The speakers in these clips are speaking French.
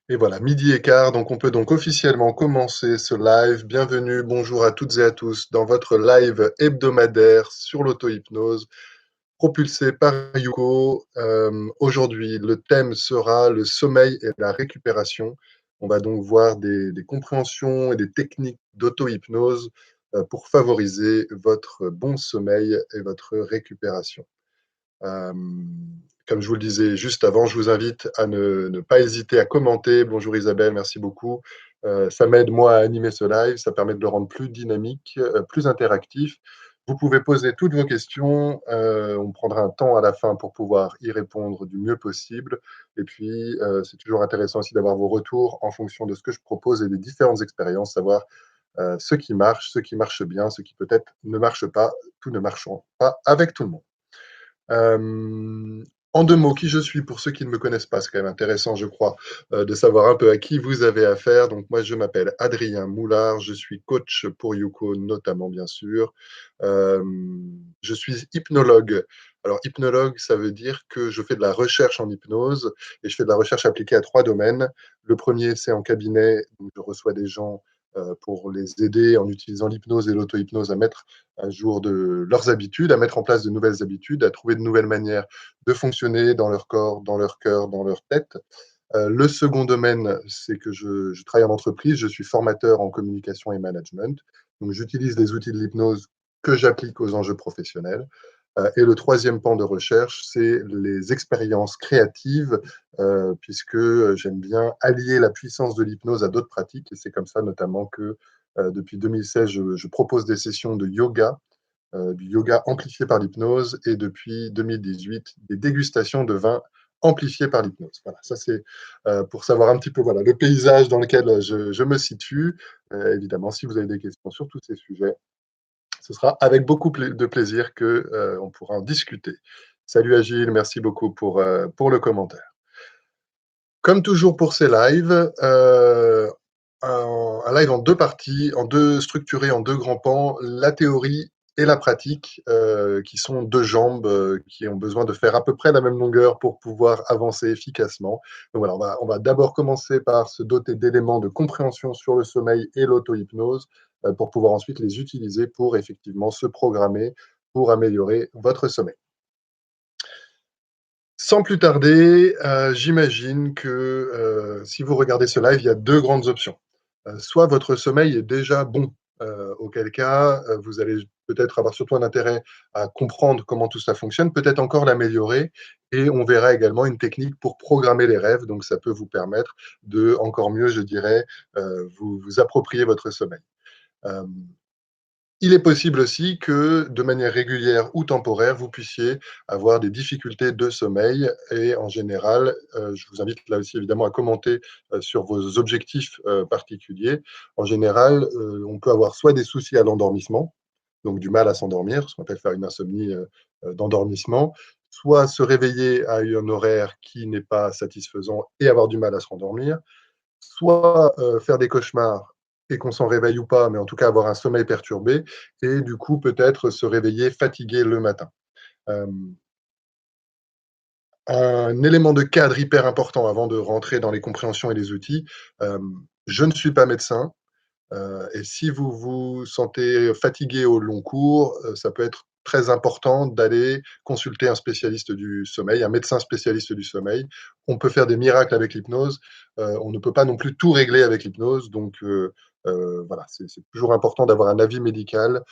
Et voilà, midi et quart, donc on peut donc officiellement commencer ce live. Bienvenue, bonjour à toutes et à tous dans votre live hebdomadaire sur l'auto-hypnose propulsé par Yuko. Aujourd'hui, le thème sera le sommeil et la récupération. On va donc voir des compréhensions et des techniques d'auto-hypnose pour favoriser votre bon sommeil et votre récupération. Euh, Comme je vous le disais juste avant, je vous invite à ne pas hésiter à commenter. Bonjour Isabelle, merci beaucoup. Ça m'aide moi à animer ce live, ça permet de le rendre plus dynamique, plus interactif. Vous pouvez poser toutes vos questions. On prendra un temps à la fin pour pouvoir y répondre du mieux possible. Et puis, c'est toujours intéressant aussi d'avoir vos retours en fonction de ce que je propose et des différentes expériences, savoir ce qui marche bien, ce qui peut-être ne marche pas. Tout ne marchera pas avec tout le monde. Euh, En deux mots, qui je suis pour ceux qui ne me connaissent pas, c'est quand même intéressant, je crois, de savoir un peu à qui vous avez affaire. Donc moi, je m'appelle Adrien Moulard, je suis coach pour Yuko notamment, bien sûr. Euh, je suis hypnologue. Alors hypnologue, ça veut dire que je fais de la recherche en hypnose et je fais de la recherche appliquée à trois domaines. Le premier, c'est en cabinet, où je reçois des gens pour les aider en utilisant l'hypnose et l'auto-hypnose à mettre à jour de leurs habitudes, à mettre en place de nouvelles habitudes, à trouver de nouvelles manières de fonctionner dans leur corps, dans leur cœur, dans leur tête. Le second domaine, c'est que je travaille en entreprise, je suis formateur en communication et management. Donc, j'utilise les outils de l'hypnose que j'applique aux enjeux professionnels. Et le troisième pan de recherche, c'est les expériences créatives, puisque j'aime bien allier la puissance de l'hypnose à d'autres pratiques. Et c'est comme ça notamment que depuis 2016, je propose des sessions de yoga, du yoga amplifié par l'hypnose, et depuis 2018, des dégustations de vin amplifiés par l'hypnose. Voilà, ça c'est pour savoir un petit peu voilà, le paysage dans lequel je me situe. Évidemment, si vous avez des questions sur tous ces sujets, ce sera avec beaucoup de plaisir que on pourra en discuter. Salut Agile, merci beaucoup pour le commentaire. Comme toujours pour ces lives, un live en deux parties, en deux structuré en deux grands pans, la théorie et la pratique, qui sont deux jambes qui ont besoin de faire à peu près la même longueur pour pouvoir avancer efficacement. Donc voilà, on va d'abord commencer par se doter d'éléments de compréhension sur le sommeil et l'auto-hypnose pour pouvoir ensuite les utiliser pour effectivement se programmer pour améliorer votre sommeil. Sans plus tarder, j'imagine que si vous regardez ce live, il y a deux grandes options. Soit votre sommeil est déjà bon, auquel cas vous allez peut-être avoir surtout un intérêt à comprendre comment tout ça fonctionne, peut-être encore l'améliorer, et on verra également une technique pour programmer les rêves, donc ça peut vous permettre de encore mieux, je dirais, vous approprier votre sommeil. Euh, il est possible aussi que, de manière régulière ou temporaire, vous puissiez avoir des difficultés de sommeil. Et en général, je vous invite là aussi évidemment à commenter sur vos objectifs particuliers. En général, on peut avoir soit des soucis à l'endormissement, donc du mal à s'endormir, ce qu'on appelle faire une insomnie d'endormissement, soit se réveiller à un horaire qui n'est pas satisfaisant et avoir du mal à se rendormir, soit faire des cauchemars et qu'on s'en réveille ou pas, mais en tout cas avoir un sommeil perturbé et du coup peut-être se réveiller fatigué le matin. Euh, un élément de cadre hyper important avant de rentrer dans les compréhensions et les outils, euh, je ne suis pas médecin, et si vous vous sentez fatigué au long cours, ça peut être très important d'aller consulter un spécialiste du sommeil, un médecin spécialiste du sommeil. On peut faire des miracles avec l'hypnose. On ne peut pas non plus tout régler avec l'hypnose. Donc, voilà, c'est toujours important d'avoir un avis médical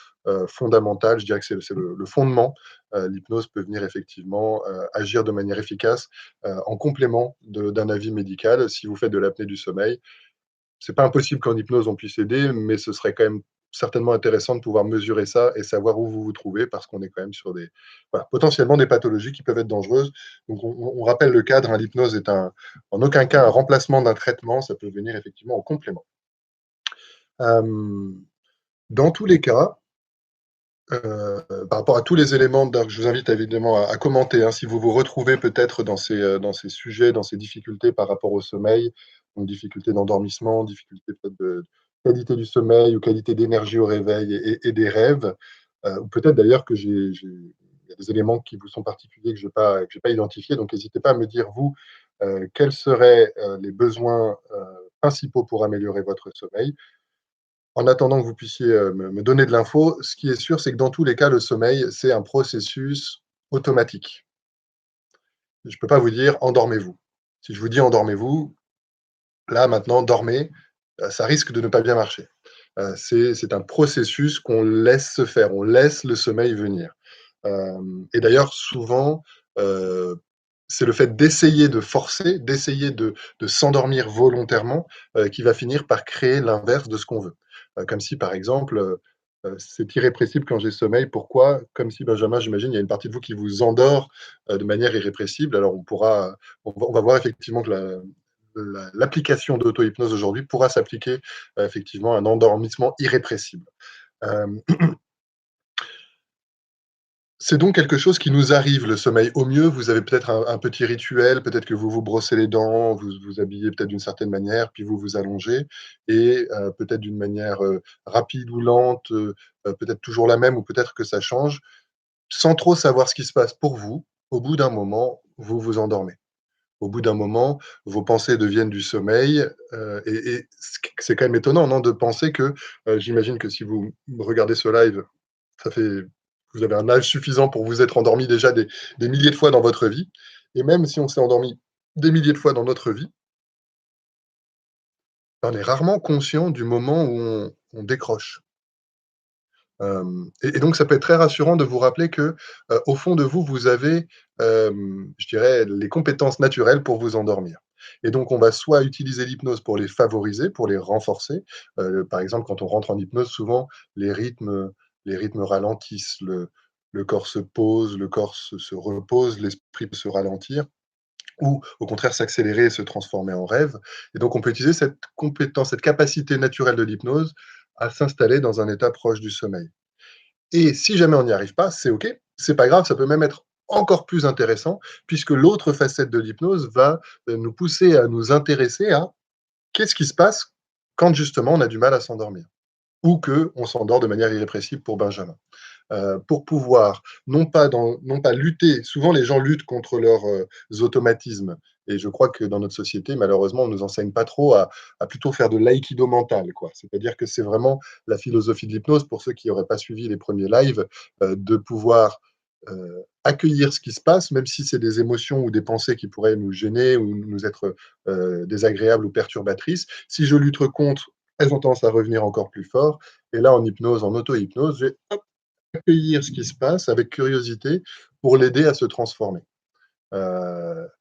fondamental. Je dirais que c'est le fondement. L'hypnose peut venir effectivement agir de manière efficace en complément d'un avis médical. Si vous faites de l'apnée du sommeil, c'est pas impossible qu'en hypnose on puisse aider, mais ce serait quand même certainement intéressant de pouvoir mesurer ça et savoir où vous vous trouvez, parce qu'on est quand même sur des, voilà, potentiellement des pathologies qui peuvent être dangereuses. Donc on rappelle le cadre, hein, l'hypnose est en aucun cas un remplacement d'un traitement, ça peut venir effectivement en complément. Euh, dans tous les cas, par rapport à tous les éléments, je vous invite évidemment à commenter hein, si vous vous retrouvez peut-être dans ces sujets, dans ces difficultés par rapport au sommeil, donc difficultés d'endormissement, difficultés peut-être de qualité du sommeil ou qualité d'énergie au réveil et des rêves, ou peut-être d'ailleurs que il y a des éléments qui vous sont particuliers que je n'ai pas identifiés, donc n'hésitez pas à me dire, vous, quels seraient, les besoins, principaux pour améliorer votre sommeil. En attendant que vous puissiez, me donner de l'info, ce qui est sûr, c'est que dans tous les cas, le sommeil, c'est un processus automatique. Je ne peux pas vous dire: «Endormez-vous». Si je vous dis: «Endormez-vous», là, maintenant, dormez, ça risque de ne pas bien marcher. C'est un processus qu'on laisse se faire, on laisse le sommeil venir. Et d'ailleurs, souvent, heu, c'est le fait d'essayer de forcer, d'essayer de s'endormir volontairement, qui va finir par créer l'inverse de ce qu'on veut. Comme si, par exemple, c'est irrépressible quand j'ai sommeil. Pourquoi? Comme si, Benjamin, j'imagine, il y a une partie de vous qui vous endort, de manière irrépressible. Alors on va voir effectivement que l'application d'auto-hypnose aujourd'hui pourra s'appliquer, effectivement à un endormissement irrépressible. Hem C'est donc quelque chose qui nous arrive, le sommeil. Au mieux, vous avez peut-être un petit rituel, peut-être que vous vous brossez les dents, vous vous habillez peut-être d'une certaine manière, puis vous vous allongez et peut-être d'une manière, rapide ou lente, peut-être toujours la même ou peut-être que ça change. Sans trop savoir ce qui se passe pour vous, au bout d'un moment, vous vous endormez. Au bout d'un moment, vos pensées deviennent du sommeil, et c'est quand même étonnant, non, de penser que, j'imagine que si vous regardez ce live, ça fait vous avez un âge suffisant pour vous être endormi déjà des milliers de fois dans votre vie et même si on s'est endormi des milliers de fois dans notre vie, on est rarement conscient du moment où on décroche. Et donc ça peut être très rassurant de vous rappeler que, au fond de vous, vous avez, je dirais, les compétences naturelles pour vous endormir. Et donc on va soit utiliser l'hypnose pour les favoriser, pour les renforcer. Par exemple, quand on rentre en hypnose, souvent les rythmes les rythmes ralentissent, le corps se pose, le corps se repose, l'esprit peut se ralentir ou au contraire s'accélérer et se transformer en rêve. Et donc on peut utiliser cette compétence, cette capacité naturelle de l'hypnose à s'installer dans un état proche du sommeil. Et si jamais on n'y arrive pas, c'est OK, c'est pas grave, ça peut même être encore plus intéressant puisque l'autre facette de l'hypnose va, nous pousser à nous intéresser à qu'est-ce qui se passe quand justement on a du mal à s'endormir ou qu'on s'endort de manière irrépressible pour Benjamin. Pour pouvoir non pas lutter souvent les gens luttent contre leurs, automatismes et je crois que dans notre société, malheureusement, on nous enseigne pas trop à plutôt faire de l'aïkido mental, quoi. C'est-à-dire que c'est vraiment la philosophie de l'hypnose, pour ceux qui n'auraient pas suivi les premiers lives, de pouvoir, accueillir ce qui se passe, même si c'est des émotions ou des pensées qui pourraient nous gêner ou nous être, désagréables ou perturbatrices. Si je lutte contre, elles ont tendance à revenir encore plus fort et là, en hypnose, en auto-hypnose, je vais accueillir ce qui se passe avec curiosité pour l'aider à se transformer.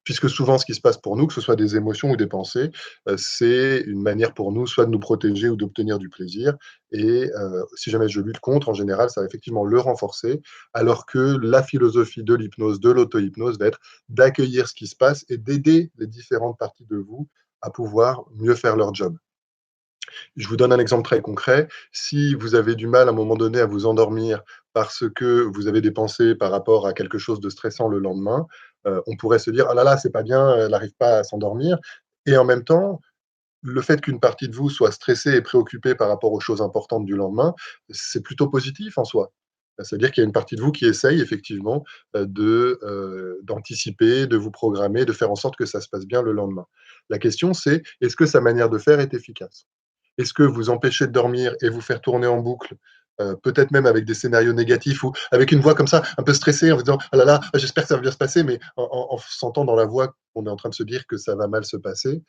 Puisque souvent ce qui se passe pour nous, que ce soit des émotions ou des pensées, c'est une manière pour nous soit de nous protéger ou d'obtenir du plaisir et si jamais je lutte contre, en général, ça va effectivement le renforcer, alors que la philosophie de l'hypnose, de l'auto-hypnose va être d'accueillir ce qui se passe et d'aider les différentes parties de vous à pouvoir mieux faire leur job. Je vous donne un exemple très concret. Si vous avez du mal à un moment donné à vous endormir parce que vous avez des pensées par rapport à quelque chose de stressant le lendemain, on pourrait se dire: «Ah là là, c'est pas bien, elle n'arrive pas à s'endormir» et en même temps, le fait qu'une partie de vous soit stressée et préoccupée par rapport aux choses importantes du lendemain, c'est plutôt positif en soi. C'est-à-dire qu'il y a une partie de vous qui essaye effectivement, d'anticiper, de vous programmer, de faire en sorte que ça se passe bien le lendemain. La question c'est: est-ce que sa manière de faire est efficace? Est-ce que vous empêchez de dormir et vous faire tourner en boucle, peut-être même avec des scénarios négatifs ou avec une voix comme ça, un peu stressée en vous disant: «Ah là là, j'espère que ça va bien se passer», mais en sentant dans la voix qu'on est en train de se dire que ça va mal se passer.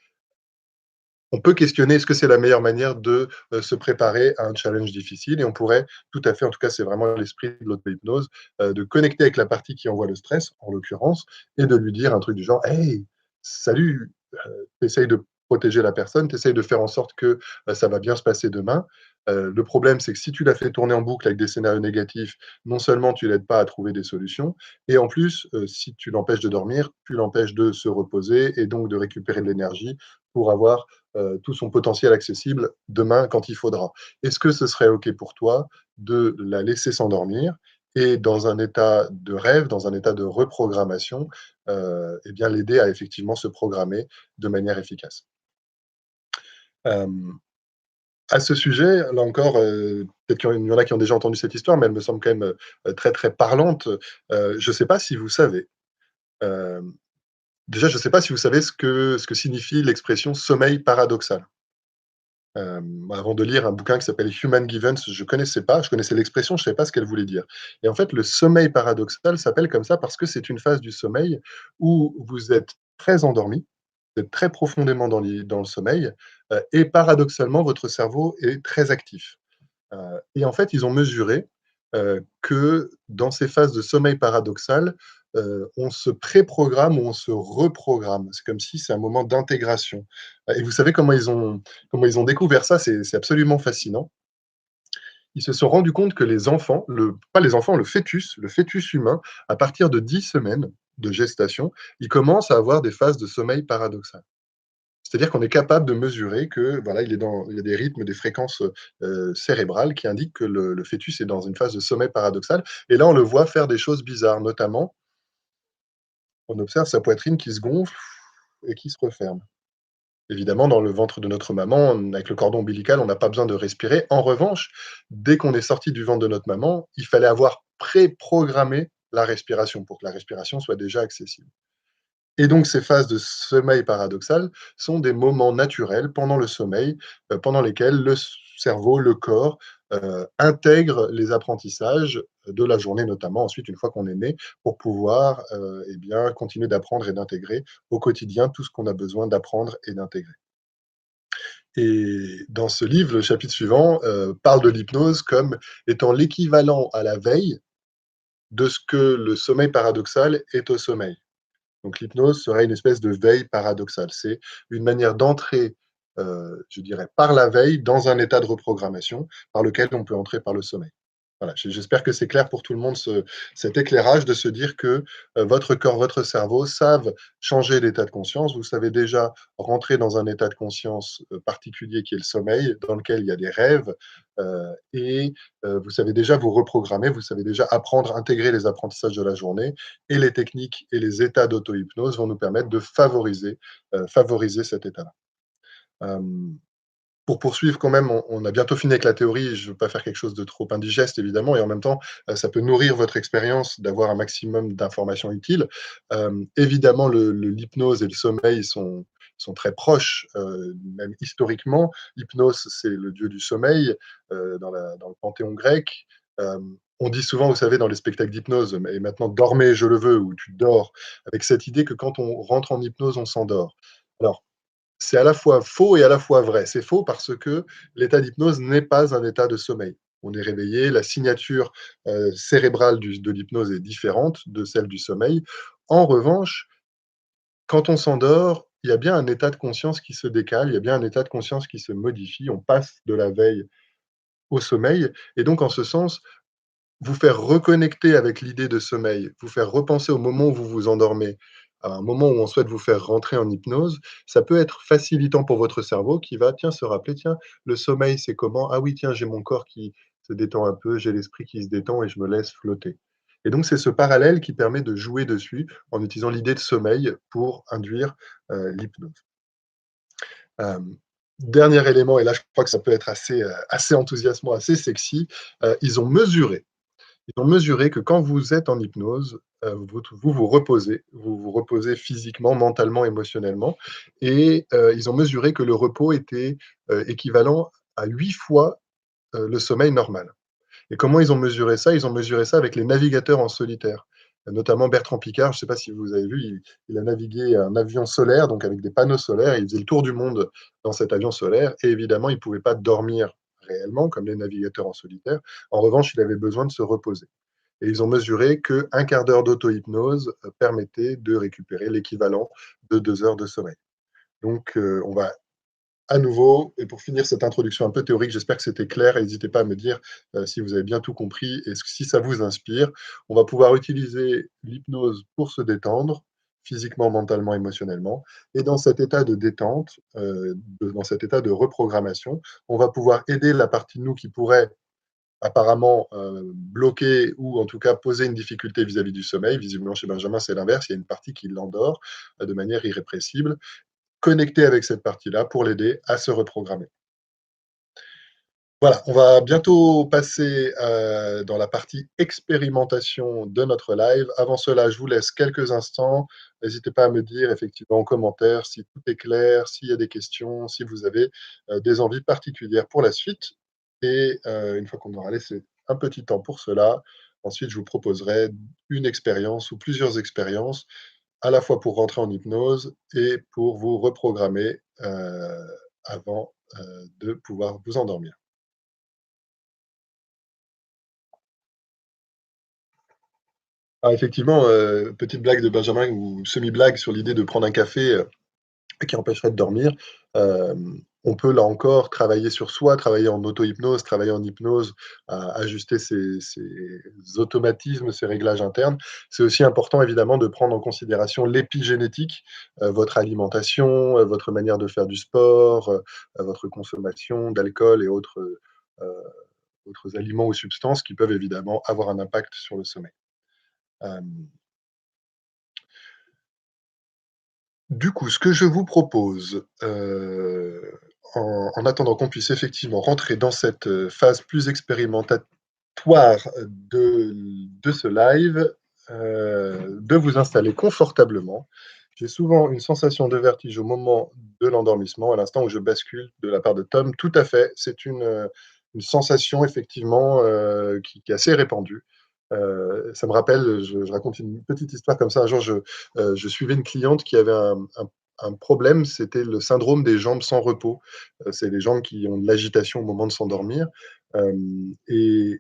On peut questionner, est-ce que c'est la meilleure manière de, se préparer à un challenge difficile? Et on pourrait tout à fait, en tout cas, c'est vraiment l'esprit de l'auto-hypnose, de connecter avec la partie qui envoie le stress, en l'occurrence, et de lui dire un truc du genre: «Hey, salut!» Tu de protéger la personne, tu essayes de faire en sorte que, ça va bien se passer demain. Le problème, c'est que si tu la fais tourner en boucle avec des scénarios négatifs, non seulement tu l'aides pas à trouver des solutions et en plus, si tu l'empêches de dormir, tu l'empêches de se reposer et donc de récupérer de l'énergie pour avoir, tout son potentiel accessible demain quand il faudra. Est-ce que ce serait OK pour toi de la laisser s'endormir et dans un état de rêve, dans un état de reprogrammation, et bien l'aider à effectivement se programmer de manière efficace? Hem, à ce sujet, là encore, peut-être qu'il y en a qui ont déjà entendu cette histoire, mais elle me semble quand même, très, très parlante. Je ne sais pas si vous savez, hem, Déjà, je ne sais pas si vous savez ce que signifie l'expression sommeil paradoxal. Avant de lire un bouquin qui s'appelle Human Givens, je connaissais pas, je connaissais l'expression, je savais pas ce qu'elle voulait dire. Et en fait, le sommeil paradoxal s'appelle comme ça parce que c'est une phase du sommeil où vous êtes très endormi, vous êtes très profondément dans le sommeil, et paradoxalement, votre cerveau est très actif. Et en fait, ils ont mesuré, que dans ces phases de sommeil paradoxal, on se préprogramme ou on se reprogramme. C'est comme si c'est un moment d'intégration. Et vous savez comment ils ont découvert ça? C'est absolument fascinant. Ils se sont rendus compte que les enfants, pas les enfants, le fœtus humain, à partir de 10 semaines de gestation, il commence à avoir des phases de sommeil paradoxal. C'est-à-dire qu'on est capable de mesurer que, voilà, il y a des rythmes, des fréquences, cérébrales qui indiquent que le fœtus est dans une phase de sommeil paradoxal et là, on le voit faire des choses bizarres, notamment, on observe sa poitrine qui se gonfle et qui se referme. Évidemment, dans le ventre de notre maman, avec le cordon ombilical, on n'a pas besoin de respirer. En revanche, dès qu'on est sorti du ventre de notre maman, il fallait avoir préprogrammé la respiration pour que la respiration soit déjà accessible. Et donc ces phases de sommeil paradoxal sont des moments naturels pendant le sommeil, pendant lesquels le cerveau, le corps, intègre les apprentissages de la journée, notamment ensuite une fois qu'on est né, pour pouvoir, eh bien, continuer d'apprendre et d'intégrer au quotidien tout ce qu'on a besoin d'apprendre et d'intégrer. Et dans ce livre, le chapitre suivant, parle de l'hypnose comme étant l'équivalent à la veille de ce que le sommeil paradoxal est au sommeil. Donc l'hypnose serait une espèce de veille paradoxale. C'est une manière d'entrer, je dirais, par la veille dans un état de reprogrammation par lequel on peut entrer par le sommeil. Voilà, j'espère que c'est clair pour tout le monde cet éclairage de se dire que votre corps, votre cerveau savent changer d'état de conscience. Vous savez déjà rentrer dans un état de conscience particulier qui est le sommeil, dans lequel il y a des rêves, et vous savez déjà vous reprogrammer, vous savez déjà apprendre, intégrer les apprentissages de la journée et les techniques et les états d'auto-hypnose vont nous permettre de favoriser cet état-là. Hem, pour poursuivre quand même, on a bientôt fini avec la théorie, je ne veux pas faire quelque chose de trop indigeste évidemment et en même temps, ça peut nourrir votre expérience d'avoir un maximum d'informations utiles. Évidemment l'hypnose et le sommeil sont très proches, même historiquement. Hypnos, c'est le dieu du sommeil, dans le panthéon grec. On dit souvent, vous savez, dans les spectacles d'hypnose: «Et maintenant dormez, je le veux» ou «Tu dors», avec cette idée que quand on rentre en hypnose, on s'endort. Alors c'est à la fois faux et à la fois vrai. C'est faux parce que l'état d'hypnose n'est pas un état de sommeil. On est réveillé, la signature, cérébrale de l'hypnose est différente de celle du sommeil. En revanche, quand on s'endort, il y a bien un état de conscience qui se décale, il y a bien un état de conscience qui se modifie. On passe de la veille au sommeil et donc en ce sens, vous faire reconnecter avec l'idée de sommeil, vous faire repenser au moment où vous vous endormez, à un moment où on souhaite vous faire rentrer en hypnose, ça peut être facilitant pour votre cerveau qui va, tiens, se rappeler: «Tiens, le sommeil, c'est comment? Ah oui, tiens, j'ai mon corps qui se détend un peu, j'ai l'esprit qui se détend et je me laisse flotter» et donc c'est ce parallèle qui permet de jouer dessus en utilisant l'idée de sommeil pour induire, l'hypnose. Hem, Dernier élément et là, je crois que ça peut être assez enthousiasmant, assez sexy, ils ont mesuré que quand vous êtes en hypnose, vous reposez. Vous vous reposez physiquement, mentalement, émotionnellement et ils ont mesuré que le repos était, équivalent à 8 fois, le sommeil normal. Et comment ils ont mesuré ça? Ils ont mesuré ça avec les navigateurs en solitaire, notamment Bertrand Piccard. Je ne sais pas si vous avez vu, il a navigué un avion solaire, donc avec des panneaux solaires. Il faisait le tour du monde dans cet avion solaire et évidemment, il ne pouvait pas dormir réellement comme les navigateurs en solitaire. En revanche, il avait besoin de se reposer et ils ont mesuré qu'un quart d'heure d'auto-hypnose permettait de récupérer l'équivalent de 2 heures de sommeil. Donc, on va à nouveau, et pour finir cette introduction un peu théorique, j'espère que c'était clair. N'hésitez pas à me dire si vous avez bien tout compris et si ça vous inspire. On va pouvoir utiliser l'hypnose pour se détendre, physiquement, mentalement, émotionnellement. Et dans cet état de détente, dans cet état de reprogrammation, on va pouvoir aider la partie de nous qui pourrait apparemment bloqué ou en tout cas poser une difficulté vis-à-vis du sommeil. Visiblement, chez Benjamin, c'est l'inverse. Il y a une partie qui l'endort de manière irrépressible. Connecter avec cette partie-là pour l'aider à se reprogrammer. Voilà, on va bientôt passer, dans la partie expérimentation de notre live. Avant cela, je vous laisse quelques instants. N'hésitez pas à me dire effectivement en commentaire si tout est clair, s'il y a des questions, si vous avez, des envies particulières pour la suite et une fois qu'on aura laissé un petit temps pour cela, ensuite je vous proposerai une expérience ou plusieurs expériences, à la fois pour rentrer en hypnose et pour vous reprogrammer, avant, de pouvoir vous endormir. Ah effectivement, petite blague de Benjamin ou semi-blague sur l'idée de prendre un café, qui empêcherait de dormir. On peut là encore travailler sur soi, travailler en auto-hypnose, travailler en hypnose, à ajuster ses automatismes, ses réglages internes. C'est aussi important évidemment de prendre en considération l'épigénétique, votre alimentation, votre manière de faire du sport, votre consommation d'alcool et autres aliments ou substances qui peuvent évidemment avoir un impact sur le sommeil. Hem Du coup, ce que je vous propose, en attendant qu'on puisse effectivement rentrer dans cette, phase plus expérimentatoire, de ce live, de vous installer confortablement. J'ai souvent une sensation de vertige au moment de l'endormissement, à l'instant où je bascule de la part de Tom. Tout à fait, c'est une sensation effectivement, qui est assez répandue. Ça me rappelle, je raconte une petite histoire comme ça. Un jour, je suivais une cliente qui avait un problème, c'était le syndrome des jambes sans repos. C'est les jambes qui ont de l'agitation au moment de s'endormir. Et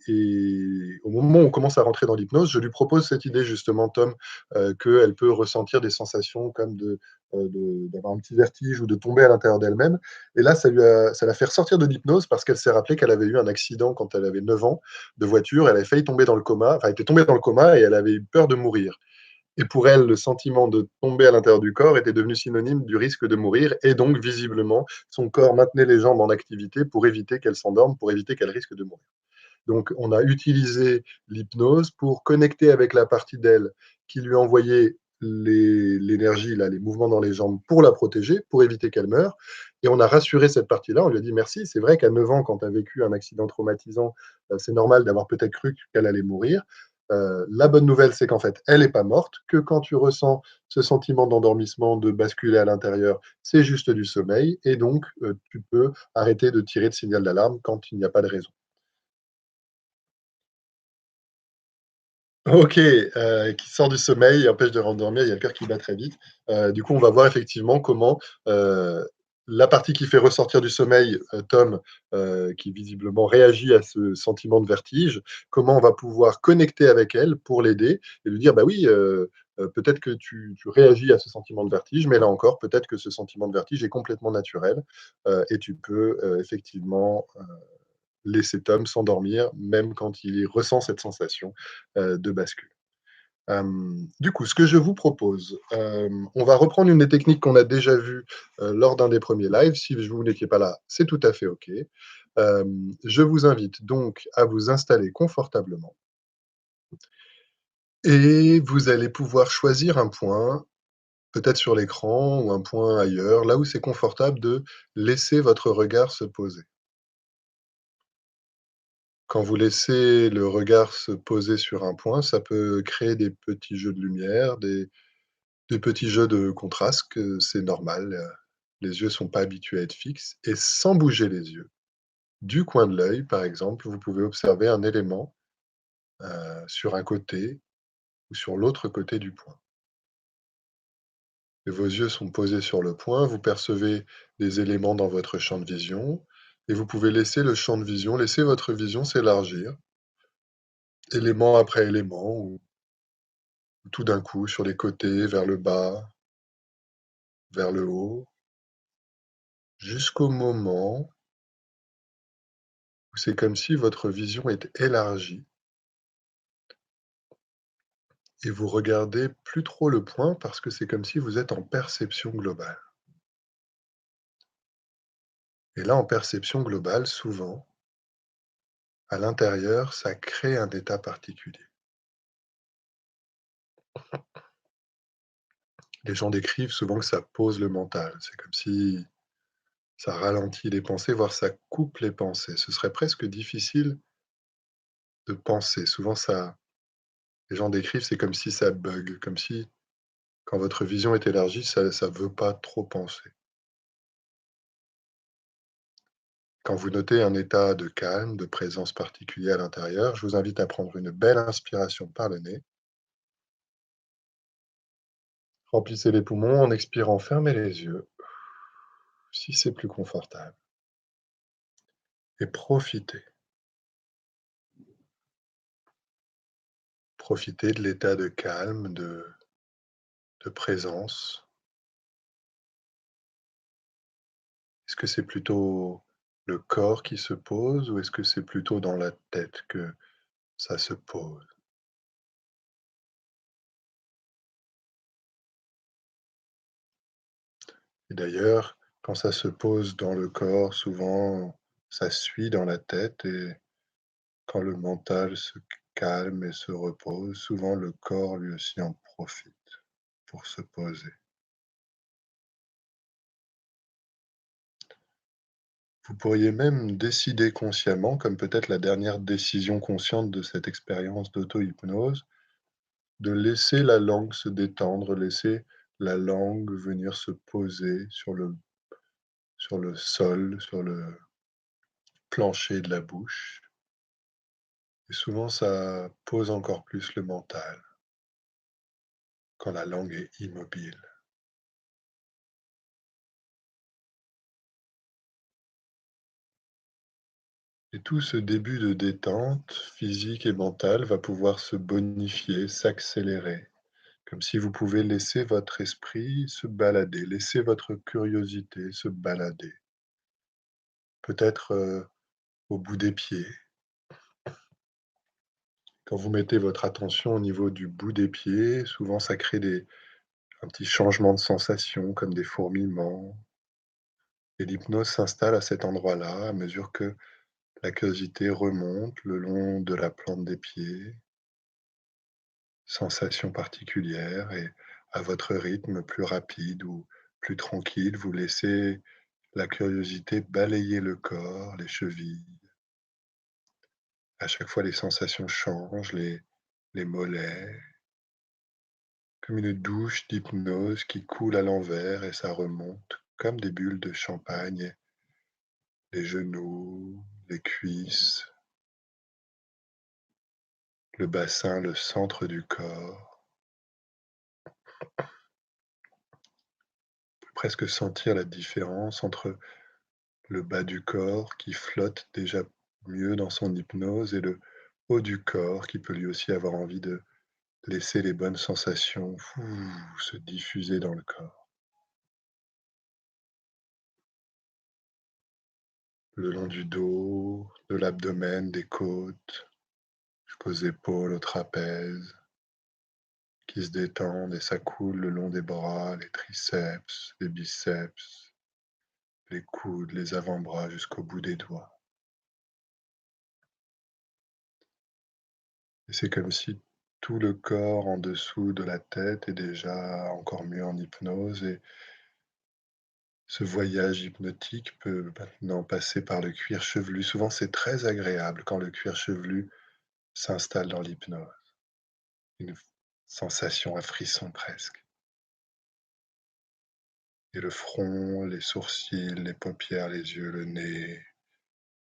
au moment où on commence à rentrer dans l'hypnose, je lui propose cette idée justement, Tom, qu'elle peut ressentir des sensations comme d'avoir un petit vertige ou de tomber à l'intérieur d'elle-même. Et là, ça l'a fait ressortir de l'hypnose parce qu'elle s'est rappelé qu'elle avait eu un accident quand elle avait 9 ans de voiture. Elle avait failli tomber dans le coma, enfin, elle était tombée dans le coma et elle avait eu peur de mourir. Et pour elle, le sentiment de tomber à l'intérieur du corps était devenu synonyme du risque de mourir. Et donc, visiblement, son corps maintenait les jambes en activité pour éviter qu'elle s'endorme, pour éviter qu'elle risque de mourir. Donc, on a utilisé l'hypnose pour connecter avec la partie d'elle qui lui envoyait l'énergie, là, les mouvements dans les jambes pour la protéger, pour éviter qu'elle meure. Et on a rassuré cette partie-là. On lui a dit merci. C'est vrai qu'à 9 ans, quand tu as vécu un accident traumatisant, c'est normal d'avoir peut-être cru qu'elle allait mourir. La bonne nouvelle, c'est qu'en fait, elle n'est pas morte, que quand tu ressens ce sentiment d'endormissement, de basculer à l'intérieur, c'est juste du sommeil. Et donc, tu peux arrêter de tirer de signal d'alarme quand il n'y a pas de raison. OK, qui sort du sommeil et empêche de rendormir, il y a le cœur qui bat très vite. Du coup, on va voir effectivement comment, la partie qui fait ressortir du sommeil, Tom, qui visiblement réagit à ce sentiment de vertige, comment on va pouvoir connecter avec elle pour l'aider et lui dire: «Bah oui, peut-être que tu réagis à ce sentiment de vertige, mais là encore, peut-être que ce sentiment de vertige est complètement naturel, et tu peux, effectivement, laisser Tom s'endormir, même quand il ressent cette sensation, de bascule. Du coup, ce que je vous propose, on va reprendre une des techniques qu'on a déjà vues, lors d'un des premiers lives. Si vous n'étiez pas là, c'est tout à fait OK. Je vous invite donc à vous installer confortablement et vous allez pouvoir choisir un point, peut-être sur l'écran ou un point ailleurs, là où c'est confortable de laisser votre regard se poser. Quand vous laissez le regard se poser sur un point, ça peut créer des petits jeux de lumière, des petits jeux de contraste que c'est normal, les yeux sont pas habitués à être fixes et sans bouger les yeux. Du coin de l'œil, par exemple, vous pouvez observer un élément, sur un côté ou sur l'autre côté du point. Et vos yeux sont posés sur le point, vous percevez des éléments dans votre champ de vision et vous pouvez laisser le champ de vision, laisser votre vision s'élargir, élément après élément ou tout d'un coup sur les côtés, vers le bas, vers le haut, jusqu'au moment où c'est comme si votre vision est élargie et vous regardez plus trop le point parce que c'est comme si vous êtes en perception globale. Et là, en perception globale, souvent, à l'intérieur, ça crée un état particulier. Les gens décrivent souvent que ça pose le mental. C'est comme si Ça ralentit les pensées, voire ça coupe les pensées. Ce serait presque difficile de penser. Souvent ça les gens décrivent, c'est comme si ça bug, comme si quand votre vision est élargie, ça veut pas trop penser. Quand vous notez un état de calme, de présence particulier à l'intérieur, je vous invite à prendre une belle inspiration par le nez. Remplissez les poumons en expirant, fermez les yeux, si c'est plus confortable, et profitez. Profitez de l'état de calme, de présence. Est-ce que c'est plutôt le corps qui se pose ou est-ce que c'est plutôt dans la tête que ça se pose? Et d'ailleurs, quand ça se pose dans le corps, souvent, ça suit dans la tête et quand le mental se calme et se repose, souvent le corps lui aussi en profite pour se poser. Vous pourriez même décider consciemment, comme peut-être la dernière décision consciente de cette expérience d'auto-hypnose, de laisser la langue se détendre, laisser la langue venir se poser sur le sol, sur le plancher de la bouche. Et souvent, ça pose encore plus le mental quand la langue est immobile. Et tout ce début de détente physique et mentale va pouvoir se bonifier, s'accélérer, comme si vous pouvez laisser votre esprit se balader, laisser votre curiosité se balader. Peut-être au bout des pieds. Quand vous mettez votre attention au niveau du bout des pieds, souvent ça crée un petit changement de sensation, comme des fourmillements. Et l'hypnose s'installe à cet endroit-là, à mesure que la curiosité remonte le long de la plante des pieds, sensation particulière, et à votre rythme plus rapide ou plus tranquille, vous laissez la curiosité balayer le corps, les chevilles. À chaque fois, les sensations changent, les mollets, comme une douche d'hypnose qui coule à l'envers et ça remonte comme des bulles de champagne, les genoux, les cuisses, le bassin, le centre du corps. Vous pouvez presque sentir la différence entre le bas du corps qui flotte déjà mieux dans son hypnose et le haut du corps qui peut lui aussi avoir envie de laisser les bonnes sensations se diffuser dans le corps. Le long du dos, de l'abdomen, des côtes, jusqu'aux épaules, au trapèze, qui se détendent et ça coule le long des bras, les triceps, les biceps, les coudes, les avant-bras jusqu'au bout des doigts. Et c'est comme si tout le corps en dessous de la tête est déjà encore mieux en hypnose et ce voyage hypnotique peut maintenant passer par le cuir chevelu. Souvent, c'est très agréable quand le cuir chevelu s'installe dans l'hypnose. Une sensation à frisson presque. Et le front, les sourcils, les paupières, les yeux, le nez,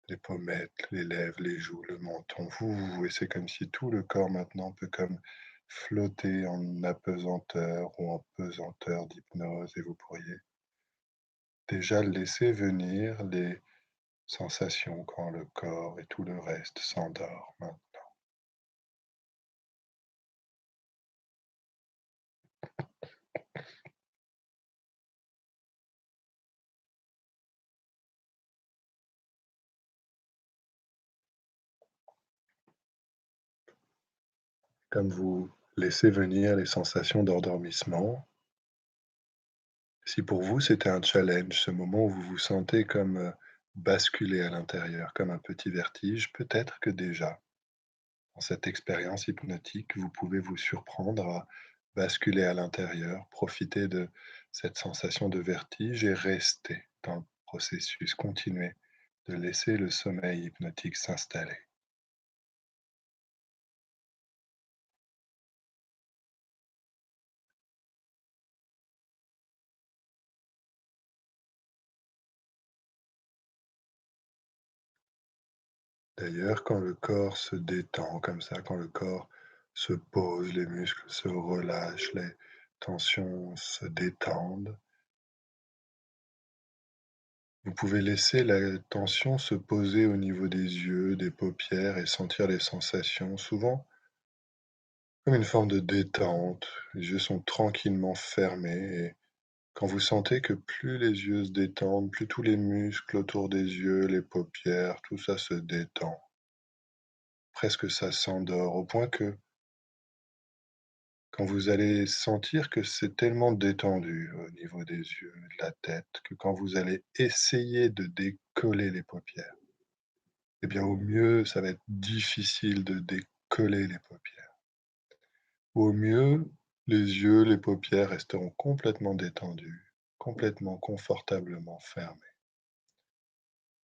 les pommettes, les lèvres, les joues, le menton. Et c'est comme si tout le corps maintenant peut comme flotter en apesanteur ou en pesanteur d'hypnose et vous pourriez déjà laisser venir les sensations quand le corps et tout le reste s'endorment. Comme vous laissez venir les sensations d'endormissement, si pour vous c'était un challenge, ce moment où vous vous sentez comme basculer à l'intérieur, comme un petit vertige, peut-être que déjà, dans cette expérience hypnotique, vous pouvez vous surprendre à basculer à l'intérieur, profiter de cette sensation de vertige et rester dans processus, continuez de laisser le sommeil hypnotique s'installer. D'ailleurs, quand le corps se détend comme ça, quand le corps se pose, les muscles se relâchent, les tensions se détendent, vous pouvez laisser la tension se poser au niveau des yeux, des paupières et sentir les sensations, souvent comme une forme de détente. Les yeux sont tranquillement fermés et quand vous sentez que plus les yeux se détendent, plus tous les muscles autour des yeux, les paupières, tout ça se détend. Presque ça s'endort, au point que quand vous allez sentir que c'est tellement détendu au niveau des yeux, de la tête, que quand vous allez essayer de décoller les paupières, eh bien au mieux, ça va être difficile de décoller les paupières. Au mieux, les yeux, les paupières resteront complètement détendus, complètement confortablement fermés.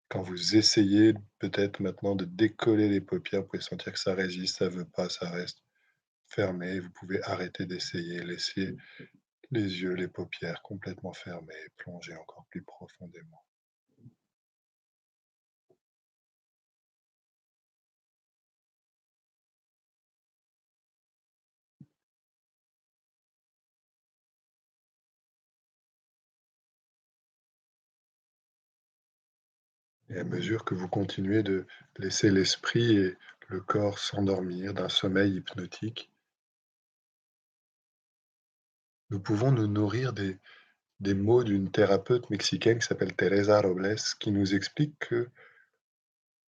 Quand vous essayez peut-être maintenant de décoller les paupières, vous pouvez sentir que ça résiste, ça veut pas, ça reste fermé. Vous pouvez arrêter d'essayer, laisser les yeux, les paupières complètement fermés, plonger encore plus profondément. Et à mesure que vous continuez de laisser l'esprit et le corps s'endormir d'un sommeil hypnotique, nous pouvons nous nourrir des mots d'une thérapeute mexicaine qui s'appelle Teresa Robles, qui nous explique que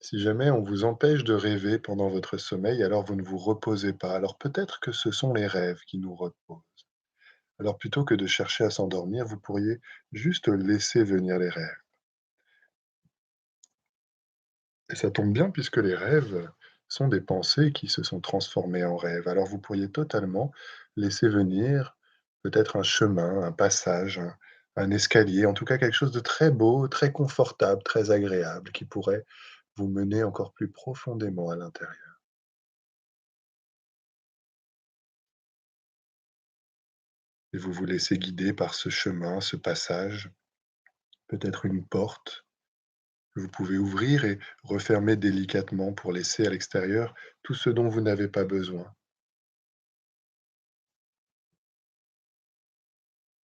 si jamais on vous empêche de rêver pendant votre sommeil, alors vous ne vous reposez pas. Alors peut-être que ce sont les rêves qui nous reposent. Alors plutôt que de chercher à s'endormir, vous pourriez juste laisser venir les rêves. Et ça tombe bien puisque les rêves sont des pensées qui se sont transformées en rêves. Alors vous pourriez totalement laisser venir peut-être un chemin, un passage, un escalier, en tout cas quelque chose de très beau, très confortable, très agréable, qui pourrait vous mener encore plus profondément à l'intérieur. Et vous vous laissez guider par ce chemin, ce passage, peut-être une porte que vous pouvez ouvrir et refermer délicatement pour laisser à l'extérieur tout ce dont vous n'avez pas besoin.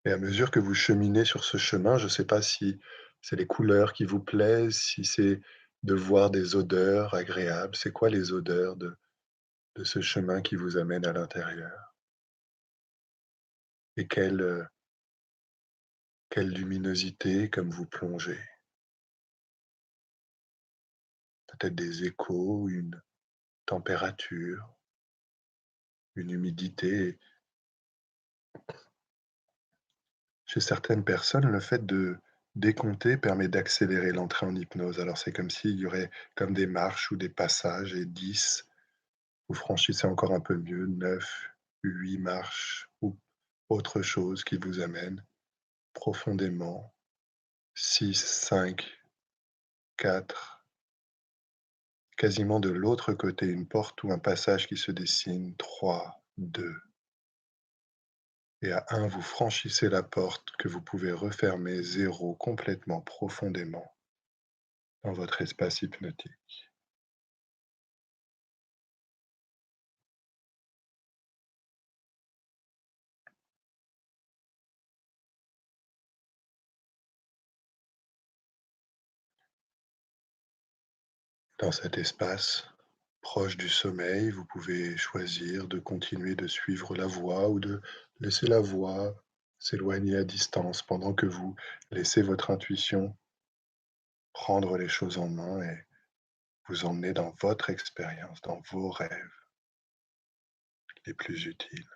Et à mesure que vous cheminez sur ce chemin, je ne sais pas si c'est les couleurs qui vous plaisent, si c'est de voir des odeurs agréables. C'est quoi les odeurs de ce chemin qui vous amène à l'intérieur? Et quelle luminosité comme vous plongez? Peut-être des échos, une température, une humidité. Chez certaines personnes, le fait de décompter permet d'accélérer l'entrée en hypnose. Alors c'est comme s'il y aurait comme des marches ou des passages et 10. Vous franchissez encore un peu mieux, 9, 8 marches ou autre chose qui vous amène profondément, 6, 5, 4, quasiment de l'autre côté, une porte ou un passage qui se dessine, 3, 2, et à 1, vous franchissez la porte que vous pouvez refermer, 0, complètement profondément dans votre espace hypnotique. Dans cet espace, proche du sommeil, vous pouvez choisir de continuer de suivre la voie ou de laisser la voie s'éloigner à distance pendant que vous laissez votre intuition prendre les choses en main et vous emmener dans votre expérience, dans vos rêves les plus utiles.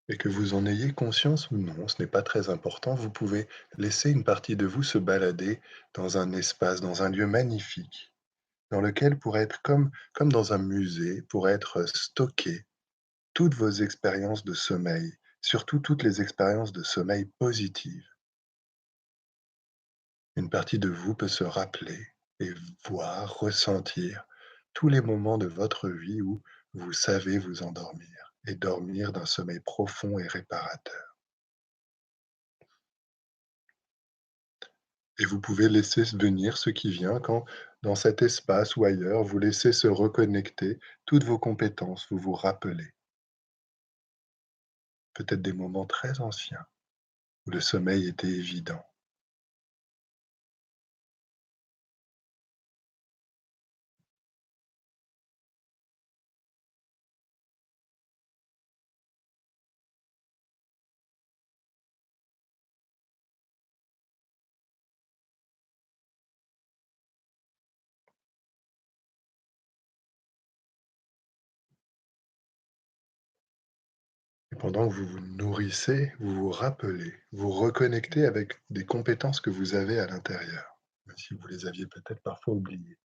Et que vous en ayez conscience ou non, ce n'est pas très important, vous pouvez laisser une partie de vous se balader dans un espace, dans un lieu magnifique, dans lequel pourrait être comme dans un musée, pourraient être stockées toutes vos expériences de sommeil, surtout toutes les expériences de sommeil positives. Une partie de vous peut se rappeler et voir, ressentir tous les moments de votre vie où vous savez vous endormir et dormir d'un sommeil profond et réparateur. Et vous pouvez laisser venir ce qui vient quand, dans cet espace ou ailleurs, vous laissez se reconnecter toutes vos compétences, vous vous rappelez peut-être des moments très anciens où le sommeil était évident. Et pendant que vous vous nourrissez, vous vous rappelez, vous reconnectez avec des compétences que vous avez à l'intérieur, même si vous les aviez peut-être parfois oubliées.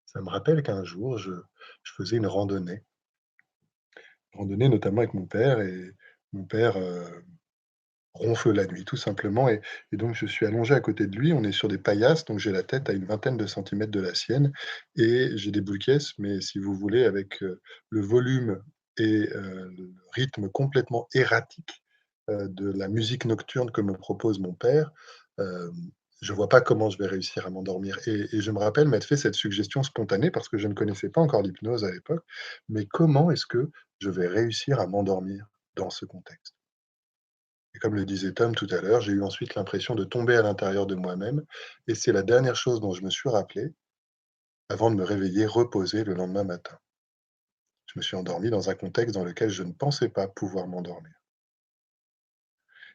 Ça me rappelle qu'un jour, je faisais une randonnée notamment avec mon père et mon père, ronfle la nuit tout simplement et donc je suis allongé à côté de lui, on est sur des paillasses, donc j'ai la tête à une vingtaine de centimètres de la sienne et j'ai des boules caisses, mais si vous voulez avec, le volume et le rythme complètement erratique, de la musique nocturne que me propose mon père, hem, je vois pas comment je vais réussir à m'endormir et je me rappelle m'être fait cette suggestion spontanée parce que je ne connaissais pas encore l'hypnose à l'époque, mais comment est-ce que je vais réussir à m'endormir dans ce contexte? Et comme le disait Tom tout à l'heure, j'ai eu ensuite l'impression de tomber à l'intérieur de moi-même et c'est la dernière chose dont je me suis rappelé avant de me réveiller reposé le lendemain matin. Je me suis endormi dans un contexte dans lequel je ne pensais pas pouvoir m'endormir.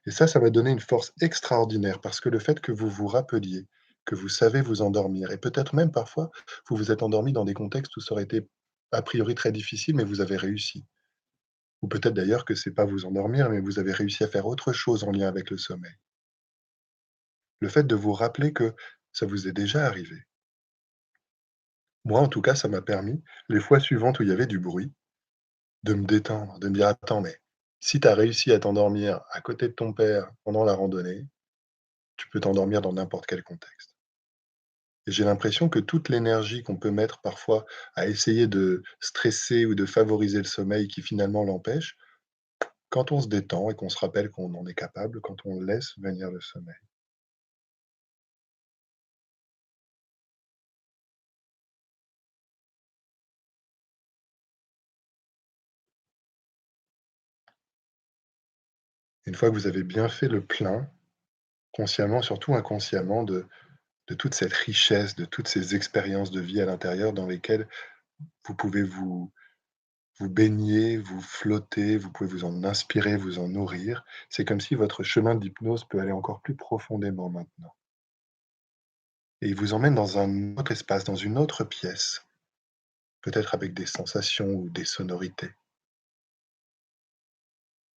Et ça m'a donné une force extraordinaire parce que le fait que vous vous rappeliez que vous savez vous endormir et peut-être même parfois vous vous êtes endormi dans des contextes où ça aurait été a priori très difficile, mais vous avez réussi. Ou peut-être d'ailleurs que c'est pas vous endormir, mais vous avez réussi à faire autre chose en lien avec le sommeil. Le fait de vous rappeler que ça vous est déjà arrivé. Moi, en tout cas, ça m'a permis, les fois suivantes où il y avait du bruit, de me détendre, de me dire: «Attends, mais si tu as réussi à t'endormir à côté de ton père pendant la randonnée, tu peux t'endormir dans n'importe quel contexte». Et j'ai l'impression que toute l'énergie qu'on peut mettre parfois à essayer de stresser ou de favoriser le sommeil qui finalement l'empêche, quand on se détend et qu'on se rappelle qu'on en est capable, quand on laisse venir le sommeil. Une fois que vous avez bien fait le plein, consciemment, surtout inconsciemment, de toute cette richesse, de toutes ces expériences de vie à l'intérieur dans lesquelles vous pouvez vous baigner, vous flotter, vous pouvez vous en inspirer, vous en nourrir. C'est comme si votre chemin d'hypnose peut aller encore plus profondément maintenant. Et il vous emmène dans un autre espace, dans une autre pièce, peut-être avec des sensations ou des sonorités.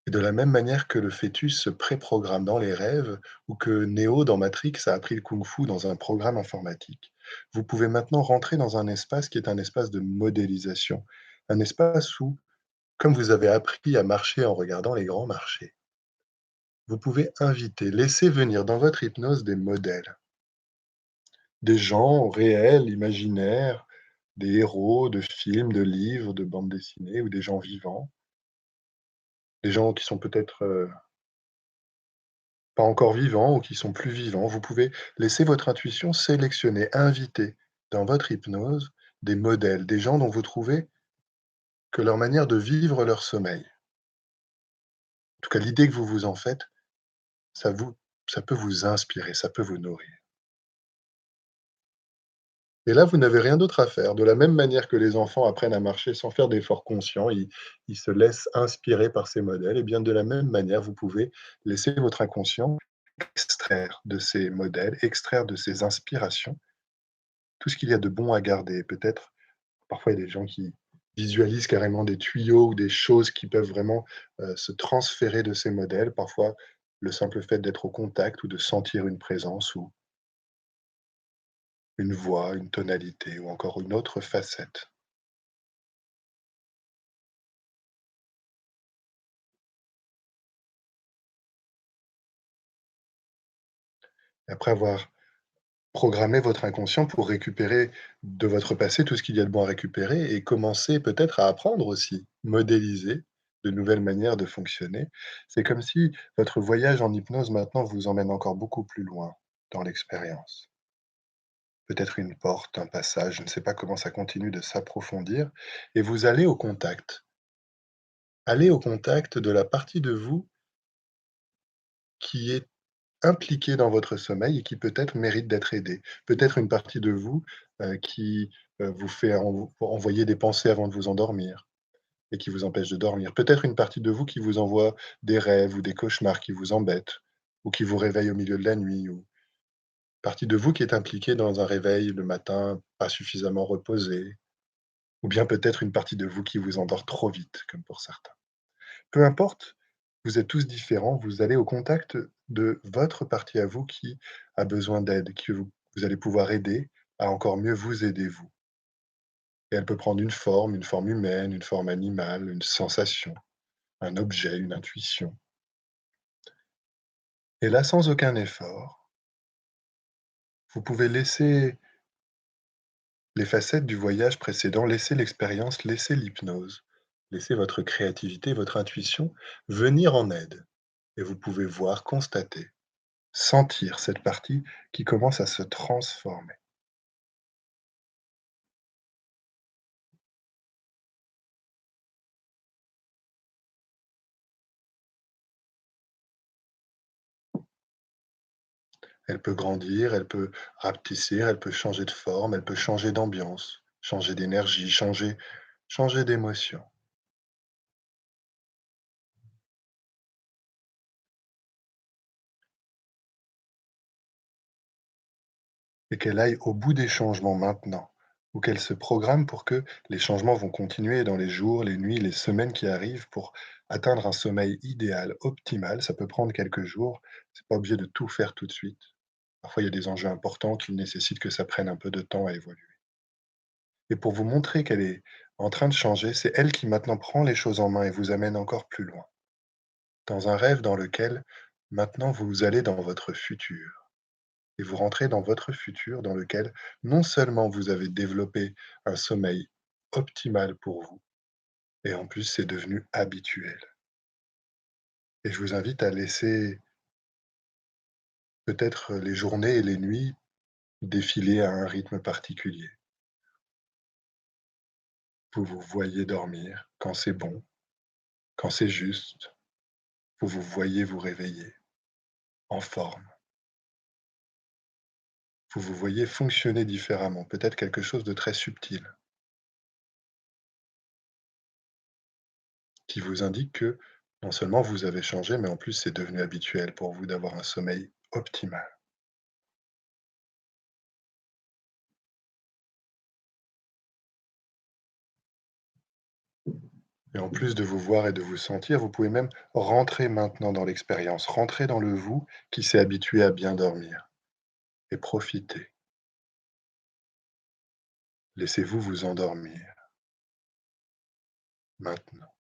Et de la même manière que le fœtus se préprogramme dans les rêves ou que Neo dans Matrix a appris le kung-fu dans un programme informatique, vous pouvez maintenant rentrer dans un espace qui est un espace de modélisation, un espace où, comme vous avez appris à marcher en regardant les grands marchés, vous pouvez inviter, laisser venir dans votre hypnose des modèles, des gens réels, imaginaires, des héros de films, de livres, de bandes dessinées ou des gens vivants, des gens qui sont peut-être pas encore vivants ou qui sont plus vivants. Vous pouvez laisser votre intuition sélectionner, inviter dans votre hypnose des modèles, des gens dont vous trouvez que leur manière de vivre leur sommeil, en tout cas l'idée que vous vous en faites, ça vous ça peut vous inspirer, ça peut vous nourrir. Et là, vous n'avez rien d'autre à faire. De la même manière que les enfants apprennent à marcher sans faire d'efforts conscients, ils se laissent inspirer par ces modèles et bien de la même manière, vous pouvez laisser votre inconscient extraire de ces modèles, extraire de ces inspirations tout ce qu'il y a de bon à garder. Peut-être, parfois, il y a des gens qui visualisent carrément des tuyaux ou des choses qui peuvent vraiment, se transférer de ces modèles. Parfois, le simple fait d'être au contact ou de sentir une présence ou une voix, une tonalité ou encore une autre facette. Après avoir programmé votre inconscient pour récupérer de votre passé tout ce qu'il y a de bon à récupérer et commencer peut-être à apprendre aussi, modéliser de nouvelles manières de fonctionner. C'est comme si votre voyage en hypnose maintenant vous emmène encore beaucoup plus loin dans l'expérience. Peut-être une porte, un passage, je ne sais pas comment ça continue de s'approfondir, et vous allez au contact de la partie de vous qui est impliquée dans votre sommeil et qui peut-être mérite d'être aidée. Peut-être une partie de vous, qui, vous fait envoyer des pensées avant de vous endormir et qui vous empêche de dormir. Peut-être une partie de vous qui vous envoie des rêves ou des cauchemars qui vous embêtent ou qui vous réveillent au milieu de la nuit, ou partie de vous qui est impliquée dans un réveil le matin pas suffisamment reposé, ou bien peut-être une partie de vous qui vous endort trop vite, comme pour certains. Peu importe, vous êtes tous différents, vous allez au contact de votre partie à vous qui a besoin d'aide, que vous allez pouvoir aider à encore mieux vous aider vous. Et elle peut prendre une forme humaine, une forme animale, une sensation, un objet, une intuition. Et là, sans aucun effort, vous pouvez laisser les facettes du voyage précédent, laisser l'expérience, laisser l'hypnose, laisser votre créativité, votre intuition venir en aide. Et vous pouvez voir, constater, sentir cette partie qui commence à se transformer. Elle peut grandir, elle peut rapetisser, elle peut changer de forme, elle peut changer d'ambiance, changer d'énergie, changer d'émotion. Et qu'elle aille au bout des changements maintenant, ou qu'elle se programme pour que les changements vont continuer dans les jours, les nuits, les semaines qui arrivent pour atteindre un sommeil idéal, optimal. Ça peut prendre quelques jours, c'est pas obligé de tout faire tout de suite. Parfois, il y a des enjeux importants qui nécessitent que ça prenne un peu de temps à évoluer. Et pour vous montrer qu'elle est en train de changer, c'est elle qui maintenant prend les choses en main et vous amène encore plus loin, dans un rêve dans lequel maintenant vous allez dans votre futur. Et vous rentrez dans votre futur dans lequel non seulement vous avez développé un sommeil optimal pour vous, et en plus c'est devenu habituel. Et je vous invite à laisser peut-être les journées et les nuits défiler à un rythme particulier. Vous vous voyez dormir quand c'est bon, quand c'est juste, vous vous voyez vous réveiller en forme. Vous vous voyez fonctionner différemment, peut-être quelque chose de très subtil, qui vous indique que non seulement vous avez changé, mais en plus c'est devenu habituel pour vous d'avoir un sommeil optimal. Et en plus de vous voir et de vous sentir, vous pouvez même rentrer maintenant dans l'expérience, rentrer dans le vous qui s'est habitué à bien dormir et profiter. Laissez-vous vous endormir maintenant.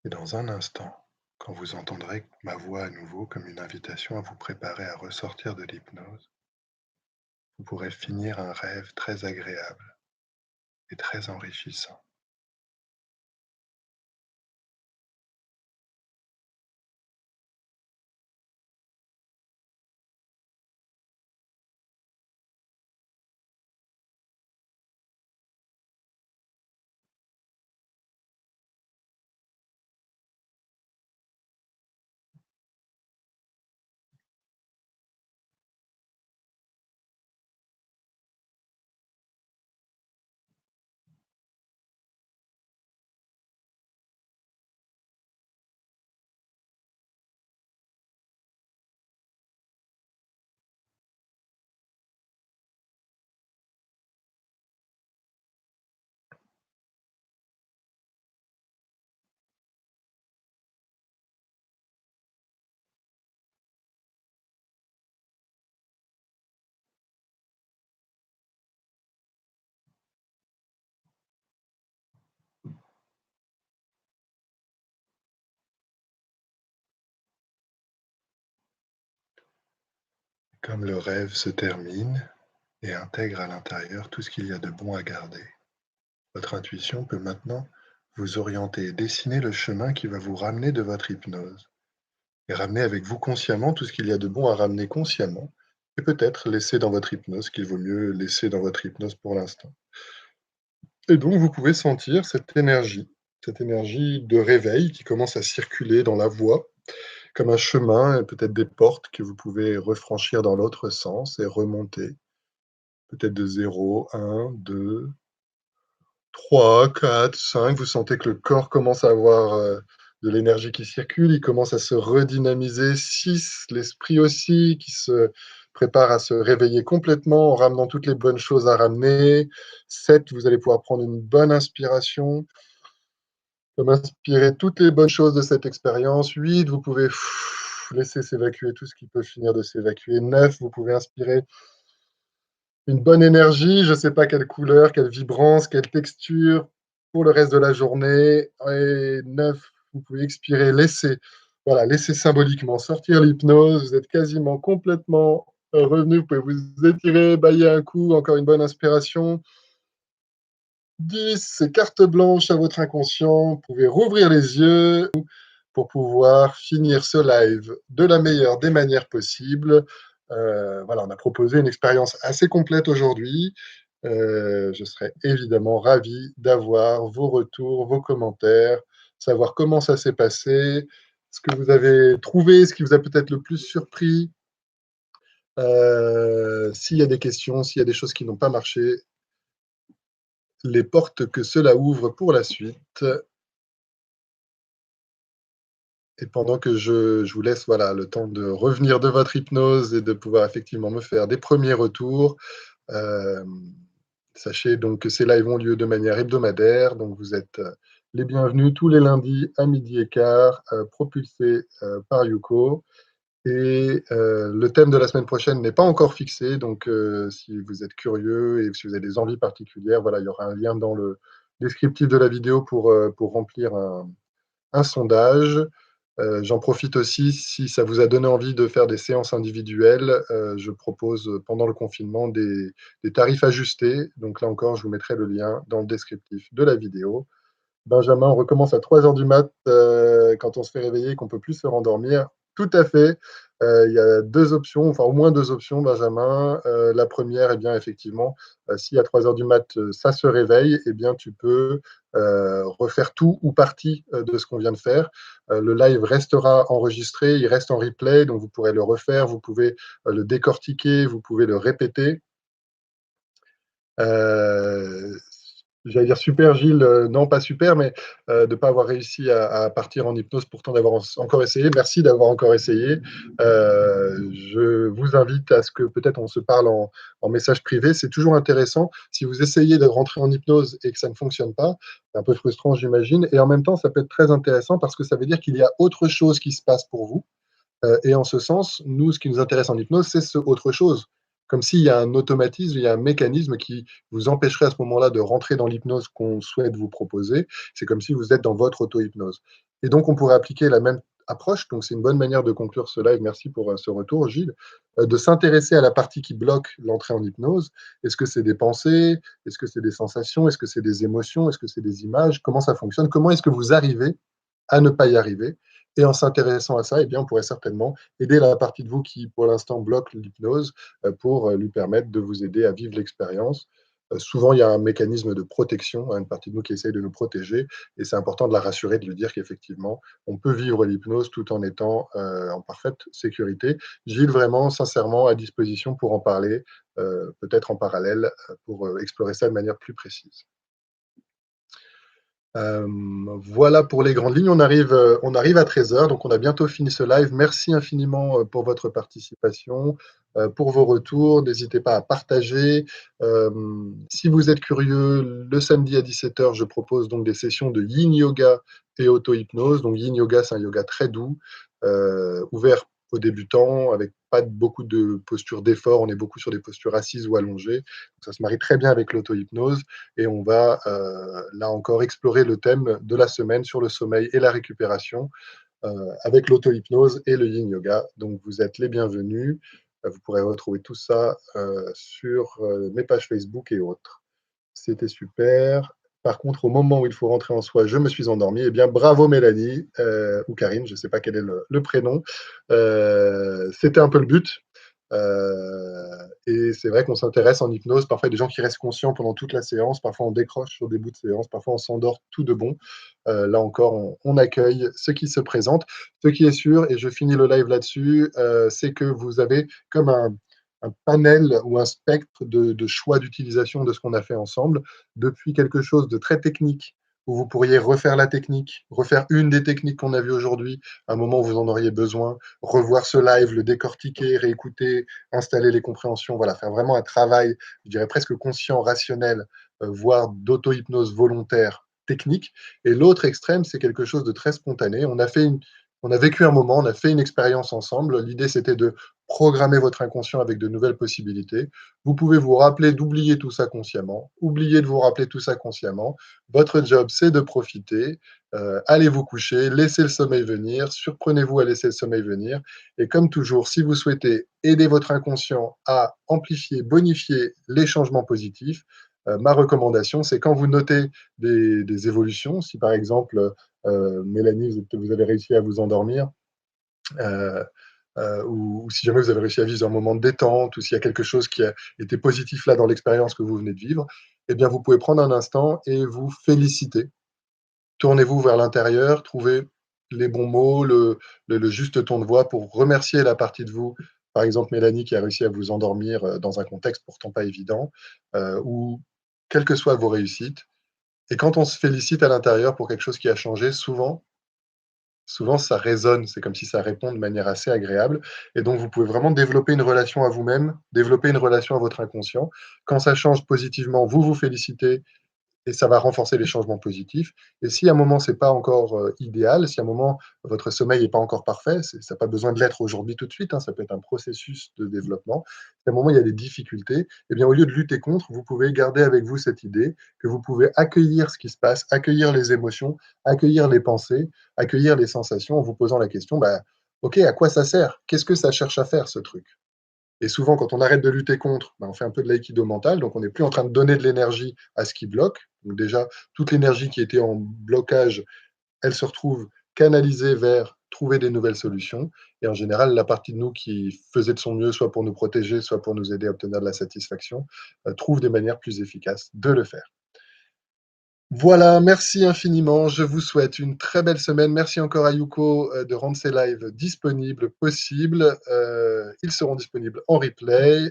Et dans un instant, quand vous entendrez ma voix à nouveau comme une invitation à vous préparer à ressortir de l'hypnose, vous pourrez finir un rêve très agréable et très enrichissant. Comme le rêve se termine et intègre à l'intérieur tout ce qu'il y a de bon à garder. Votre intuition peut maintenant vous orienter et dessiner le chemin qui va vous ramener de votre hypnose et ramener avec vous consciemment tout ce qu'il y a de bon à ramener consciemment et peut-être laisser dans votre hypnose qu'il vaut mieux laisser dans votre hypnose pour l'instant. Et donc vous pouvez sentir cette énergie de réveil qui commence à circuler dans la voie comme un chemin et peut-être des portes que vous pouvez refranchir dans l'autre sens et remonter. Peut-être de 0, 1, 2, 3, 4, 5. Vous sentez que le corps commence à avoir, de l'énergie qui circule, il commence à se redynamiser. 6, l'esprit aussi qui se prépare à se réveiller complètement en ramenant toutes les bonnes choses à ramener. 7, vous allez pouvoir prendre une bonne inspiration, comme inspirer toutes les bonnes choses de cette expérience. 8, vous pouvez laisser s'évacuer tout ce qui peut finir de s'évacuer. 9, vous pouvez inspirer une bonne énergie, je ne sais pas quelle couleur, quelle vibrance, quelle texture pour le reste de la journée. Et 9, vous pouvez expirer, laisser, voilà, laisser symboliquement sortir l'hypnose. Vous êtes quasiment complètement revenu. Vous pouvez vous étirer, bailler un coup, encore une bonne inspiration. 10, c'est carte blanche à votre inconscient. Vous pouvez rouvrir les yeux pour pouvoir finir ce live de la meilleure des manières possibles. Voilà, on a proposé une expérience assez complète aujourd'hui. Je serais évidemment ravi d'avoir vos retours, vos commentaires, savoir comment ça s'est passé, ce que vous avez trouvé, ce qui vous a peut-être le plus surpris. S'il y a des questions, s'il y a des choses qui n'ont pas marché, les portes que cela ouvre pour la suite. Et pendant que je vous laisse voilà, le temps de revenir de votre hypnose et de pouvoir effectivement me faire des premiers retours, sachez donc que ces lives ont lieu de manière hebdomadaire, donc vous êtes les bienvenus tous les lundis à midi et quart, propulsés par Yuko. Et le thème de la semaine prochaine n'est pas encore fixé, donc si vous êtes curieux et si vous avez des envies particulières, voilà, il y aura un lien dans le descriptif de la vidéo pour remplir un sondage. J'en profite aussi, si ça vous a donné envie de faire des séances individuelles, je propose pendant le confinement des tarifs ajustés. Donc là encore, je vous mettrai le lien dans le descriptif de la vidéo. Benjamin, on recommence à 3 heures du mat quand on se fait réveiller, qu'on ne peut plus se rendormir. Tout à fait. Il y a deux options, enfin au moins deux options, Benjamin. La première, eh bien, effectivement, si à 3 heures du mat, ça se réveille, eh bien, tu peux refaire tout ou partie de ce qu'on vient de faire. Le live restera enregistré, il reste en replay, donc vous pourrez le refaire, vous pouvez le décortiquer, vous pouvez le répéter. Euh, J'allais dire super Gilles, non pas super, mais de ne pas avoir réussi à partir en hypnose, pourtant d'avoir encore essayé. Merci d'avoir encore essayé. Je vous invite à ce que peut-être on se parle en message privé. C'est toujours intéressant. Si vous essayez de rentrer en hypnose et que ça ne fonctionne pas, c'est un peu frustrant, j'imagine. Et en même temps, ça peut être très intéressant parce que ça veut dire qu'il y a autre chose qui se passe pour vous. Et en ce sens, nous, ce qui nous intéresse en hypnose, c'est ce autre chose. Comme s'il y a un automatisme, il y a un mécanisme qui vous empêcherait à ce moment-là de rentrer dans l'hypnose qu'on souhaite vous proposer. C'est comme si vous êtes dans votre auto-hypnose. Et donc, on pourrait appliquer la même approche. Donc, c'est une bonne manière de conclure ce live. Merci pour ce retour, Gilles. De s'intéresser à la partie qui bloque l'entrée en hypnose. Est-ce que c'est des pensées? Est-ce que c'est des sensations? Est-ce que c'est des émotions? Est-ce que c'est des images? Comment ça fonctionne? Comment est-ce que vous arrivez à ne pas y arriver? Et en s'intéressant à ça, eh bien, on pourrait certainement aider la partie de vous qui, pour l'instant, bloque l'hypnose pour lui permettre de vous aider à vivre l'expérience. Souvent, il y a un mécanisme de protection, hein, une partie de nous qui essaye de nous protéger, et c'est important de la rassurer, de lui dire qu'effectivement, on peut vivre l'hypnose tout en étant en parfaite sécurité. Gilles, vraiment, sincèrement, à disposition pour en parler, peut-être en parallèle, pour explorer ça de manière plus précise. Voilà pour les grandes lignes. On arrive à 13 heures, donc on a bientôt fini ce live. Merci infiniment pour votre participation, pour vos retours. N'hésitez pas à partager. Si vous êtes curieux, le samedi à 17 heures, je propose donc des sessions de yin yoga et auto-hypnose. Donc yin yoga, c'est un yoga très doux, ouvert aux débutants, avec pas beaucoup de postures d'effort. On est beaucoup sur des postures assises ou allongées. Donc ça se marie très bien avec l'auto-hypnose. Et on va, là encore, explorer le thème de la semaine sur le sommeil et la récupération avec l'auto-hypnose et le yin yoga. Donc, vous êtes les bienvenus. Vous pourrez retrouver tout ça sur mes pages Facebook et autres. C'était super. Par contre, au moment où il faut rentrer en soi, je me suis endormi. Eh bien, bravo Mélanie, ou Karine, je ne sais pas quel est le prénom. C'était un peu le but. Et c'est vrai qu'on s'intéresse en hypnose. Parfois, il y a des gens qui restent conscients pendant toute la séance. Parfois, on décroche sur des bouts de séance. Parfois, on s'endort tout de bon. Là encore, on accueille ce qui se présente. Ce qui est sûr, et je finis le live là-dessus, c'est que vous avez comme un panel ou un spectre de choix d'utilisation de ce qu'on a fait ensemble, depuis quelque chose de très technique, où vous pourriez refaire la technique, refaire une des techniques qu'on a vues aujourd'hui, à un moment où vous en auriez besoin, revoir ce live, le décortiquer, réécouter, installer les compréhensions, voilà, faire vraiment un travail, je dirais presque conscient, rationnel, voire d'auto-hypnose volontaire, technique. Et l'autre extrême, c'est quelque chose de très spontané. On a vécu un moment, on a fait une expérience ensemble. L'idée, c'était de programmer votre inconscient avec de nouvelles possibilités. Vous pouvez vous rappeler d'oublier tout ça consciemment, oublier de vous rappeler tout ça consciemment. Votre job, c'est de profiter. Allez vous coucher, laissez le sommeil venir, surprenez-vous à laisser le sommeil venir. Et comme toujours, si vous souhaitez aider votre inconscient à amplifier, bonifier les changements positifs, ma recommandation, c'est quand vous notez des évolutions, si par exemple, Mélanie, vous avez réussi à vous endormir, euh, ou si jamais vous avez réussi à vivre un moment de détente, ou s'il y a quelque chose qui a été positif là dans l'expérience que vous venez de vivre, eh bien vous pouvez prendre un instant et vous féliciter. Tournez-vous vers l'intérieur, trouvez les bons mots, le juste ton de voix pour remercier la partie de vous, par exemple Mélanie qui a réussi à vous endormir dans un contexte pourtant pas évident, ou quelles que soient vos réussites. Et quand on se félicite à l'intérieur pour quelque chose qui a changé, souvent ça résonne, c'est comme si ça répond de manière assez agréable. Et donc vous pouvez vraiment développer une relation à vous-même, développer une relation à votre inconscient. Quand ça change positivement, vous vous félicitez et ça va renforcer les changements positifs. Et si à un moment, c'est pas encore idéal, si à un moment, votre sommeil n'est pas encore parfait, ça n'a pas besoin de l'être aujourd'hui tout de suite, hein, ça peut être un processus de développement. Si à un moment, il y a des difficultés, eh bien, au lieu de lutter contre, vous pouvez garder avec vous cette idée que vous pouvez accueillir ce qui se passe, accueillir les émotions, accueillir les pensées, accueillir les sensations en vous posant la question, bah, OK, à quoi ça sert? Qu'est-ce que ça cherche à faire, ce truc? Et souvent, quand on arrête de lutter contre, ben, on fait un peu de l'aïkido mental, donc on n'est plus en train de donner de l'énergie à ce qui bloque. Donc déjà, toute l'énergie qui était en blocage, elle se retrouve canalisée vers trouver des nouvelles solutions. Et en général, la partie de nous qui faisait de son mieux, soit pour nous protéger, soit pour nous aider à obtenir de la satisfaction, trouve des manières plus efficaces de le faire. Voilà, merci infiniment. Je vous souhaite une très belle semaine. Merci encore à Yuko de rendre ces lives disponibles, possibles. Ils seront disponibles en replay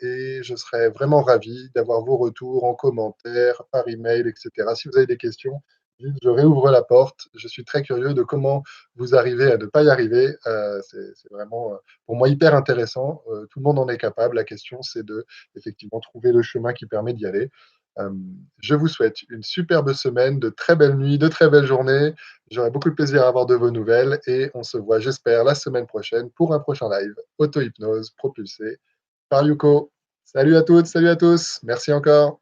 et je serai vraiment ravi d'avoir vos retours en commentaire, par email, etc. Si vous avez des questions, je réouvre la porte. Je suis très curieux de comment vous arrivez à ne pas y arriver. C'est vraiment pour moi hyper intéressant. Tout le monde en est capable. La question, c'est de effectivement trouver le chemin qui permet d'y aller. Euh, je vous souhaite une superbe semaine, de très belles nuits, de très belles journées. J'aurai beaucoup de plaisir à avoir de vos nouvelles et on se voit, j'espère, la semaine prochaine pour un prochain live auto-hypnose propulsé par Yuko. Salut à toutes, salut à tous. Merci encore.